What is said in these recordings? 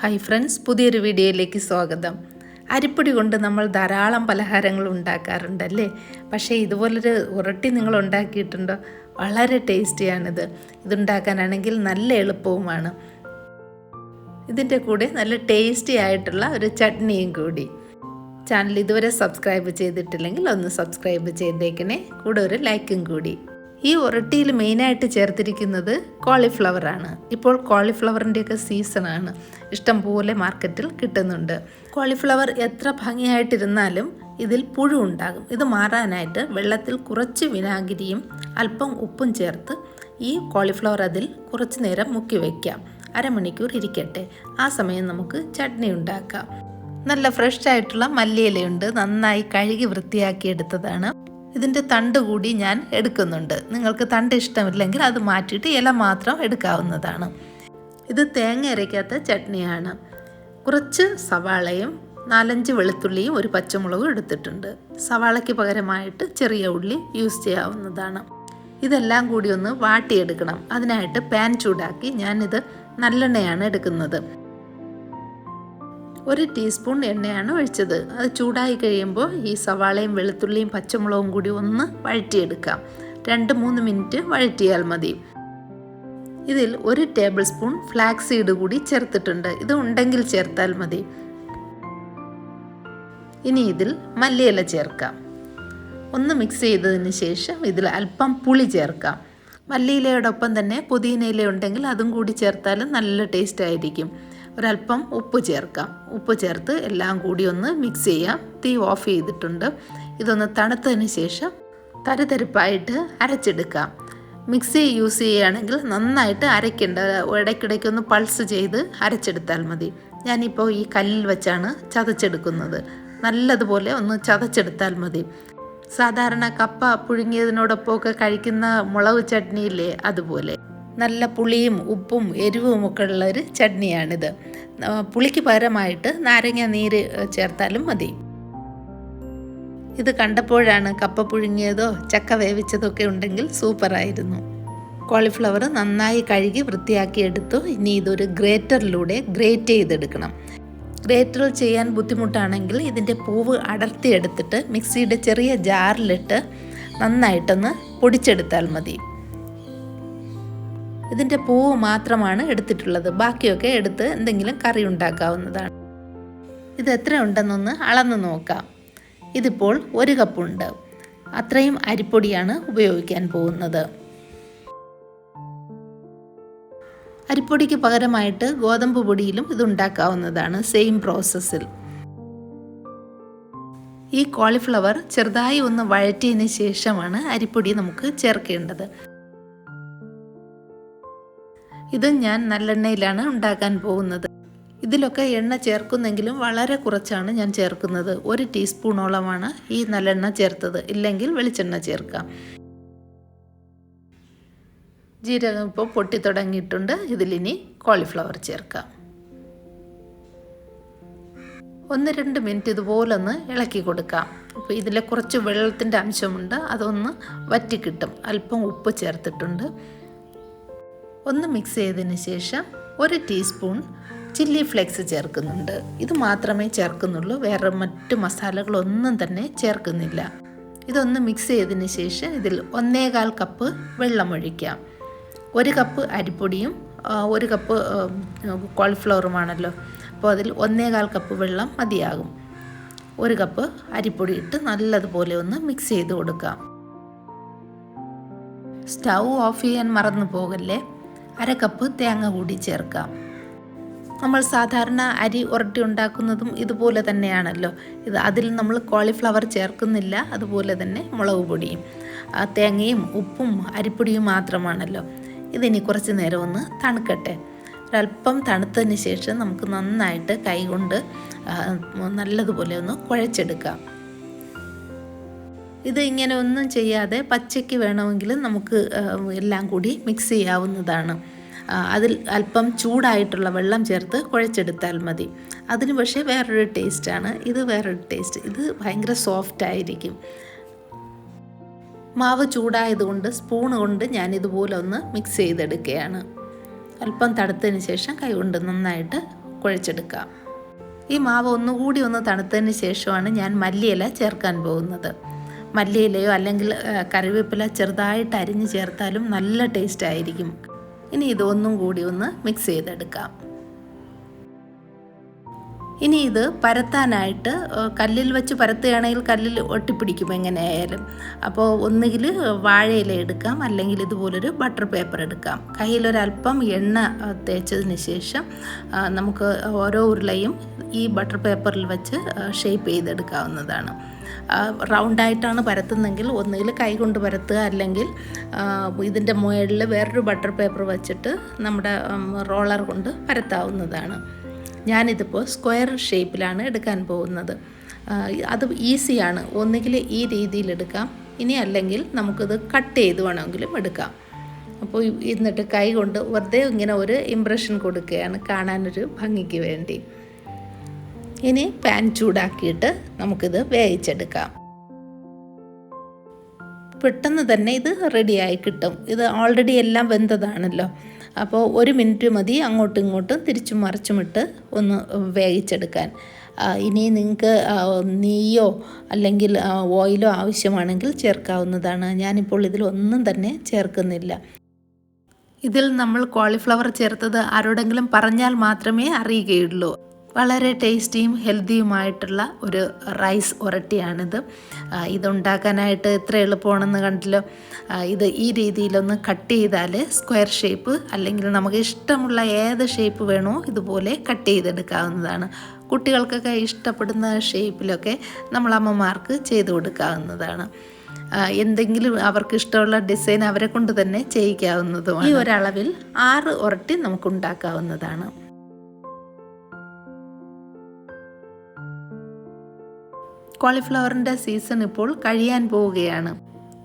Hi friends, പുതിയൊരു വീഡിയോയിലേക്ക് സ്വാഗതം. അരിപ്പൊടി കൊണ്ട് നമ്മൾ ധാരാളം പലഹാരങ്ങൾ ഉണ്ടാക്കാറുണ്ടല്ലേ. പക്ഷേ ഇതുപോലൊരു ഉരട്ടി നിങ്ങൾ ഉണ്ടാക്കിയിട്ടുണ്ടോ? വളരെ ടേസ്റ്റിയാണിത്. ഇതുണ്ടാക്കാനാണെങ്കിൽ നല്ല എളുപ്പവുമാണ്. ഇതിൻ്റെ കൂടെ നല്ല ടേസ്റ്റി ആയിട്ടുള്ള ഒരു ചട്നിയും കൂടി. ചാനൽ ഇതുവരെ സബ്സ്ക്രൈബ് ചെയ്തിട്ടില്ലെങ്കിൽ ഒന്ന് സബ്സ്ക്രൈബ് ചെയ്തേക്കണേ, കൂടെ ഒരു ലൈക്കും കൂടി. ഈ ഉരട്ടിയിൽ മെയിനായിട്ട് ചേർത്തിരിക്കുന്നത് കോളിഫ്ലവറാണ്. ഇപ്പോൾ കോളിഫ്ലവറിൻ്റെയൊക്കെ സീസണാണ്. ഇഷ്ടം പോലെ മാർക്കറ്റിൽ കിട്ടുന്നുണ്ട്. കോളിഫ്ലവർ എത്ര ഭംഗിയായിട്ടിരുന്നാലും ഇതിൽ പുഴു ഉണ്ടാകും. ഇത് മാറാനായിട്ട് വെള്ളത്തിൽ കുറച്ച് വിനാഗിരിയും അല്പം ഉപ്പും ചേർത്ത് ഈ കോളിഫ്ലവർ അതിൽ കുറച്ച് നേരം മുക്കി വയ്ക്കാം. അരമണിക്കൂർ ഇരിക്കട്ടെ. ആ സമയം നമുക്ക് ചട്നി ഉണ്ടാക്കാം. നല്ല ഫ്രഷ് ആയിട്ടുള്ള മല്ലിയിലയുണ്ട്, നന്നായി കഴുകി വൃത്തിയാക്കി എടുത്തതാണ്. ഇതിൻ്റെ തണ്ട് കൂടി ഞാൻ എടുക്കുന്നുണ്ട്. നിങ്ങൾക്ക് തണ്ട് ഇഷ്ടമില്ലെങ്കിൽ അത് മാറ്റിയിട്ട് ഇല മാത്രം എടുക്കാവുന്നതാണ്. ഇത് തേങ്ങ അരയ്ക്കാത്ത ചട്നിയാണ്. കുറച്ച് സവാളയും 4-5 വെളുത്തുള്ളിയും ഒരു പച്ചമുളകും എടുത്തിട്ടുണ്ട്. സവാളയ്ക്ക് പകരമായിട്ട് ചെറിയ ഉള്ളി യൂസ് ചെയ്യാവുന്നതാണ്. ഇതെല്ലാം കൂടി ഒന്ന് വാട്ടിയെടുക്കണം. അതിനായിട്ട് പാൻ ചൂടാക്കി ഞാനിത് നല്ലെണ്ണയാണ് എടുക്കുന്നത്. 1 ടീസ്പൂൺ എണ്ണയാണ് ഒഴിച്ചത്. അത് ചൂടായി കഴിയുമ്പോൾ ഈ സവാളയും വെളുത്തുള്ളിയും പച്ചമുളകും കൂടി ഒന്ന് വഴറ്റിയെടുക്കാം. 2-3 മിനിറ്റ് വഴറ്റിയാൽ മതി. ഇതിൽ 1 ടേബിൾ സ്പൂൺ ഫ്ലാക്സ് സീഡ് കൂടി ചേർത്തിട്ടുണ്ട്. ഇത് ഉണ്ടെങ്കിൽ ചേർത്താൽ മതി. ഇനി ഇതിൽ മല്ലിയില ചേർക്കാം. ഒന്ന് മിക്സ് ചെയ്തതിന് ശേഷം ഇതിൽ അല്പം പുളി ചേർക്കാം. മല്ലിയിലയോടൊപ്പം തന്നെ പുതിനയില ഉണ്ടെങ്കിൽ അതും കൂടി ചേർത്താലും നല്ല ടേസ്റ്റ് ആയിരിക്കും. ഒരല്പം ഉപ്പ് ചേർക്കാം. ഉപ്പ് ചേർത്ത് എല്ലാം കൂടി ഒന്ന് മിക്സ് ചെയ്യാം. തീ ഓഫ് ചെയ്തിട്ടുണ്ട്. ഇതൊന്ന് തണുത്തതിന് ശേഷം തരിതരിപ്പായിട്ട് അരച്ചെടുക്കാം. മിക്സി യൂസ് ചെയ്യുകയാണെങ്കിൽ നന്നായിട്ട് അരയ്ക്കേണ്ട, ഇടയ്ക്കിടയ്ക്കൊന്ന് പൾസ് ചെയ്ത് അരച്ചെടുത്താൽ മതി. ഞാനിപ്പോൾ ഈ കല്ലിൽ വെച്ചാണ് ചതച്ചെടുക്കുന്നത്. നല്ലതുപോലെ ഒന്ന് ചതച്ചെടുത്താൽ മതി. സാധാരണ കപ്പ പുഴുങ്ങിയതിനോടൊപ്പമൊക്കെ കഴിക്കുന്ന മുളക് ചട്നിയില്ലേ, അതുപോലെ നല്ല പുളിയും ഉപ്പും എരിവും ഒക്കെ ഉള്ളൊരു ചട്നിയാണിത്. പുളിക്ക് പകരമായിട്ട് നാരങ്ങ നീര് ചേർത്താലും മതി. ഇത് കണ്ടപ്പോഴാണ് കപ്പ പുഴുങ്ങിയതോ ചക്ക വേവിച്ചതൊക്കെ ഉണ്ടെങ്കിൽ സൂപ്പറായിരുന്നു. കോളിഫ്ലവർ നന്നായി കഴുകി വൃത്തിയാക്കി എടുത്തു. ഇനി ഇതൊരു ഗ്രേറ്ററിലൂടെ ഗ്രേറ്റ് ചെയ്തെടുക്കണം. ഗ്രേറ്ററിൽ ചെയ്യാൻ ബുദ്ധിമുട്ടാണെങ്കിൽ ഇതിൻ്റെ പൂവ് അടർത്തിയെടുത്തിട്ട് മിക്സിയുടെ ചെറിയ ജാറിലിട്ട് നന്നായിട്ടൊന്ന് പൊടിച്ചെടുത്താൽ മതി. ഇതിൻ്റെ പൂവ് മാത്രമാണ് എടുത്തിട്ടുള്ളത്. ബാക്കിയൊക്കെ എടുത്ത് എന്തെങ്കിലും കറി ഉണ്ടാക്കാവുന്നതാണ്. ഇത് എത്ര ഉണ്ടെന്നൊന്ന് അളന്ന് നോക്കാം. ഇതിപ്പോൾ 1 കപ്പുണ്ട്. അത്രയും അരിപ്പൊടിയാണ് ഉപയോഗിക്കാൻ പോകുന്നത്. അരിപ്പൊടിക്ക് പകരമായിട്ട് ഗോതമ്പ് പൊടിയിലും ഇതുണ്ടാക്കാവുന്നതാണ്, സെയിം പ്രോസസ്സിൽ. ഈ കോളിഫ്ലവർ ചെറുതായി ഒന്ന് വഴറ്റിയതിന് ശേഷമാണ് അരിപ്പൊടി നമുക്ക് ചേർക്കേണ്ടത്. ഇത് ഞാൻ നല്ലെണ്ണയിലാണ് ഉണ്ടാക്കാൻ പോകുന്നത്. ഇതിലൊക്കെ എണ്ണ ചേർക്കുന്നെങ്കിലും വളരെ കുറച്ചാണ് ഞാൻ ചേർക്കുന്നത്. 1 ടീസ്പൂണോളമാണ് ഈ നല്ലെണ്ണ ചേർത്തത്. ഇല്ലെങ്കിൽ വെളിച്ചെണ്ണ ചേർക്കാം. ജീരകം ഇപ്പോൾ പൊട്ടി തുടങ്ങിയിട്ടുണ്ട്. ഇതിലിനി കോളിഫ്ലവർ ചേർക്കാം. 1-2 മിനിറ്റ് ഇതുപോലൊന്ന് ഇളക്കി കൊടുക്കാം. അപ്പോൾ ഇതിൽ കുറച്ച് വെള്ളത്തിൻ്റെ അംശമുണ്ട്, അതൊന്ന് വറ്റിക്കിട്ടും. അല്പം ഉപ്പ് ചേർത്തിട്ടുണ്ട്. ഒന്ന് മിക്സ് ചെയ്തതിന് ശേഷം 1 ടീസ്പൂൺ ചില്ലി ഫ്ലേക്സ് ചേർക്കുന്നുണ്ട്. ഇത് മാത്രമേ ചേർക്കുന്നുള്ളൂ, വേറെ മറ്റു മസാലകളൊന്നും തന്നെ ചേർക്കുന്നില്ല. ഇതൊന്ന് മിക്സ് ചെയ്തതിന് ശേഷം ഇതിൽ 1/4 കപ്പ് വെള്ളം ഒഴിക്കാം. 1 കപ്പ് അരിപ്പൊടിയും 1 കപ്പ് കോളിഫ്ലവറുമാണല്ലോ, അപ്പോൾ അതിൽ 1/4 കപ്പ് വെള്ളം മതിയാകും. 1 കപ്പ് അരിപ്പൊടി ഇട്ട് നല്ലതുപോലെ ഒന്ന് മിക്സ് ചെയ്ത് കൊടുക്കാം. സ്റ്റൗ ഓഫ് ചെയ്യാൻ മറന്നു പോകല്ലേ. 1/2 കപ്പ് തേങ്ങ കൂടി ചേർക്കാം. നമ്മൾ സാധാരണ അരി ഉരട്ടി ഉണ്ടാക്കുന്നതും ഇതുപോലെ തന്നെയാണല്ലോ. അതിൽ നമ്മൾ കോളിഫ്ലവർ ചേർക്കുന്നില്ല. അതുപോലെ തന്നെ മുളക് പൊടിയും തേങ്ങയും ഉപ്പും അരിപ്പൊടിയും മാത്രമാണല്ലോ. ഇതിനി കുറച്ച് നേരം ഒന്ന് തണുക്കട്ടെ. ഒരല്പം തണുത്തതിന് ശേഷം നമുക്ക് നന്നായിട്ട് കൈകൊണ്ട് നല്ലതുപോലെ ഒന്ന് കുഴച്ചെടുക്കാം. ഇത് ഇങ്ങനെ ഒന്നും ചെയ്യാതെ പച്ചയ്ക്ക് വേണമെങ്കിൽ നമുക്ക് എല്ലാം കൂടി മിക്സ് ചെയ്യാവുന്നതാണ്. അതിൽ അല്പം ചൂടായിട്ടുള്ള വെള്ളം ചേർത്ത് കുഴച്ചെടുത്താൽ മതി. അതിന് പക്ഷേ വേറൊരു ടേസ്റ്റാണ്. ഇത് വേറൊരു ടേസ്റ്റ്. ഇത് ഭയങ്കര സോഫ്റ്റ് ആയിരിക്കും. മാവ് ചൂടായതുകൊണ്ട് സ്പൂൺ കൊണ്ട് ഞാനിതുപോലെ ഒന്ന് മിക്സ് ചെയ്തെടുക്കുകയാണ്. അല്പം തണുത്തതിന് ശേഷം കൈകൊണ്ട് നന്നായിട്ട് കുഴച്ചെടുക്കാം. ഈ മാവ് ഒന്നുകൂടി ഒന്ന് തണുത്തതിന് ശേഷമാണ് ഞാൻ മല്ലിയില ചേർക്കാൻ പോകുന്നത്. മല്ലിയിലയോ അല്ലെങ്കിൽ കറിവേപ്പില ചെറുതായിട്ട് അരിഞ്ഞ് ചേർത്താലും നല്ല ടേസ്റ്റ് ആയിരിക്കും. ഇനി ഇതൊന്നും കൂടി ഒന്ന് മിക്സ് ചെയ്തെടുക്കാം. ഇനി ഇത് പരത്താനായിട്ട് കല്ലിൽ വെച്ച് പരത്തുകയാണെങ്കിൽ കല്ലിൽ ഒട്ടിപ്പിടിക്കും എങ്ങനെയായാലും. അപ്പോൾ ഒന്നുകിൽ വാഴയില എടുക്കാം, അല്ലെങ്കിൽ ഇതുപോലൊരു ബട്ടർ പേപ്പർ എടുക്കാം. കയ്യിലൊരല്പം എണ്ണ തേച്ചതിന് ശേഷം നമുക്ക് ഓരോ ഉരുളയും ഈ ബട്ടർ പേപ്പറിൽ വെച്ച് ഷേപ്പ് ചെയ്തെടുക്കാവുന്നതാണ്. റൗണ്ടായിട്ടാണ് പരത്തുന്നതെങ്കിൽ ഒന്നുകിൽ കൈ കൊണ്ട് പരത്തുക, അല്ലെങ്കിൽ ഇതിൻ്റെ മുകളിൽ വേറൊരു ബട്ടർ പേപ്പർ വെച്ചിട്ട് നമ്മുടെ റോളർ കൊണ്ട് പരത്താവുന്നതാണ്. ഞാനിതിപ്പോൾ സ്ക്വയർ ഷേപ്പിലാണ് എടുക്കാൻ പോകുന്നത്. അത് ഈസിയാണ്. ഒന്നുകിൽ ഈ രീതിയിലെടുക്കാം, ഇനി അല്ലെങ്കിൽ നമുക്കിത് കട്ട് ചെയ്ത് വേണമെങ്കിലും എടുക്കാം. അപ്പോൾ എന്നിട്ട് കൈ കൊണ്ട് വെറുതെ ഇങ്ങനെ ഒരു ഇംപ്രഷൻ കൊടുക്കുകയാണ്, കാണാനൊരു ഭംഗിക്ക് വേണ്ടി. ഇനി പാൻ ചൂടാക്കിയിട്ട് നമുക്കിത് വേവിച്ചെടുക്കാം. പെട്ടെന്ന് തന്നെ ഇത് റെഡിയായി കിട്ടും. ഇത് ഓൾറെഡി എല്ലാം വെന്തതാണല്ലോ. അപ്പോൾ 1 മിനിറ്റ് മതി അങ്ങോട്ടും ഇങ്ങോട്ടും തിരിച്ചും മറിച്ചുമിട്ട് ഒന്ന് വേവിച്ചെടുക്കാൻ. ഇനി നിങ്ങൾക്ക് നെയ്യോ അല്ലെങ്കിൽ ഓയിലോ ആവശ്യമാണെങ്കിൽ ചേർക്കാവുന്നതാണ്. ഞാനിപ്പോൾ ഇതിലൊന്നും തന്നെ ചേർക്കുന്നില്ല. ഇതിൽ നമ്മൾ കോളിഫ്ലവർ ചേർത്തത് ആരോടെങ്കിലും പറഞ്ഞാൽ മാത്രമേ അറിയുകയുള്ളൂ. വളരെ ടേസ്റ്റിയും ഹെൽത്തിയുമായിട്ടുള്ള ഒരു റൈസ് ഉരട്ടിയാണിത്. ഇതുണ്ടാക്കാനായിട്ട് എത്ര എളുപ്പമാണെന്ന് കണ്ടല്ലോ. ഇത് ഈ രീതിയിലൊന്ന് കട്ട് ചെയ്താൽ സ്ക്വയർ ഷേപ്പ്, അല്ലെങ്കിൽ നമുക്ക് ഇഷ്ടമുള്ള ഏത് ഷേപ്പ് വേണോ ഇതുപോലെ കട്ട് ചെയ്തെടുക്കാവുന്നതാണ്. കുട്ടികൾക്കൊക്കെ ഇഷ്ടപ്പെടുന്ന ഷേപ്പിലൊക്കെ നമ്മൾ അമ്മമാർക്ക് ചെയ്തു കൊടുക്കാവുന്നതാണ്. എന്തെങ്കിലും അവർക്ക് ഇഷ്ടമുള്ള ഡിസൈൻ അവരെ കൊണ്ട് തന്നെ ചെയ്യിക്കാവുന്നതുമാണ്. ഈ ഒരളവിൽ 6 ഉരട്ടി നമുക്കുണ്ടാക്കാവുന്നതാണ്. കോളിഫ്ലവറിൻ്റെ സീസൺ ഇപ്പോൾ കഴിയാൻ പോവുകയാണ്.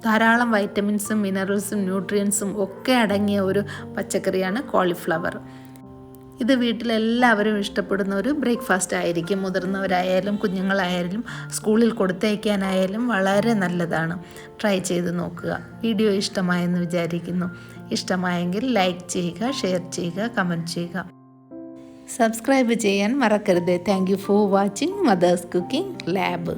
ധാരാളം വൈറ്റമിൻസും മിനറൽസും ന്യൂട്രിയൻസും ഒക്കെ അടങ്ങിയ ഒരു പച്ചക്കറിയാണ് കോളിഫ്ലവർ. ഇത് വീട്ടിലെല്ലാവരും ഇഷ്ടപ്പെടുന്ന ഒരു ബ്രേക്ക്ഫാസ്റ്റ് ആയിരിക്കും. മുതിർന്നവരായാലും കുഞ്ഞുങ്ങളായാലും സ്കൂളിൽ കൊടുത്തയക്കാനായാലും വളരെ നല്ലതാണ്. ട്രൈ ചെയ്ത് നോക്കുക. വീഡിയോ ഇഷ്ടമായെന്ന് വിചാരിക്കുന്നു. ഇഷ്ടമായെങ്കിൽ ലൈക്ക് ചെയ്യുക, ഷെയർ ചെയ്യുക, കമൻറ്റ് ചെയ്യുക. സബ്സ്ക്രൈബ് ചെയ്യാൻ മറക്കരുത്. Thank you for watching mother's cooking lab.